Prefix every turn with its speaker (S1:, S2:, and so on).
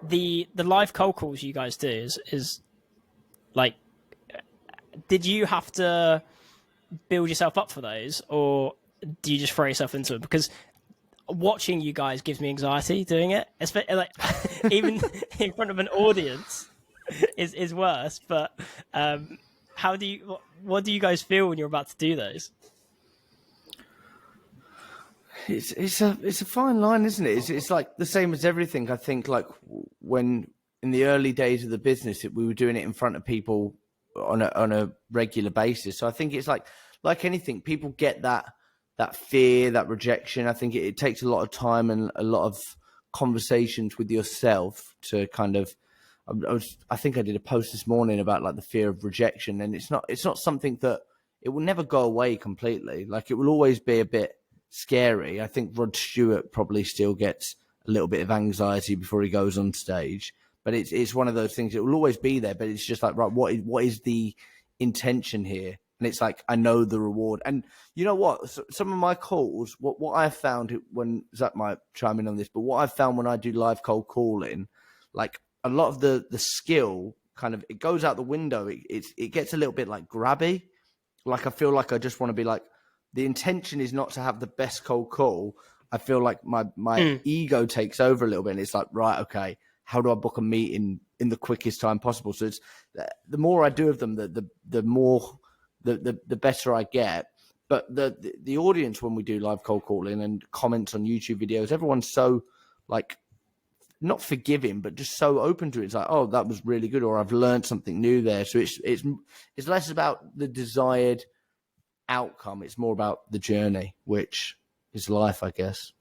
S1: the live cold calls you guys do is like, did you have to build yourself up for those, or do you just throw yourself into it? Because watching you guys gives me anxiety doing it. Like even in front of an audience is worse. But how do you? What do you guys feel when you're about to do those?
S2: It's a fine line, isn't it? It's like the same as everything. I think like when in the early days of the business, we were doing it in front of people on a regular basis. So I think it's like anything, people get that fear, that rejection. I think it takes a lot of time and a lot of conversations with yourself to kind of. I think I did a post this morning about like the fear of rejection, and it's not something that it will never go away completely. Like it will always be a bit scary. I think Rod Stewart probably still gets a little bit of anxiety before he goes on stage, but it's one of those things. It will always be there, but it's just like, right, what is the intention here? And it's like, I know the reward. And you know what? Some of my calls, what I found, when Zach might chime in on this, but what I've found when I do live cold calling, like a lot of the skill kind of, it goes out the window. It gets a little bit like grabby. Like I feel like I just want to be like, the intention is not to have the best cold call. I feel like my ego takes over a little bit, and it's like, right, okay, how do I book a meeting in the quickest time possible? So it's the more I do of them, the more the better I get. But the audience, when we do live cold calling and comments on YouTube videos, everyone's so like not forgiving, but just so open to it. It's like, oh, that was really good, or I've learned something new there. So it's less about the desired outcome. It's more about the journey, which is life, I guess.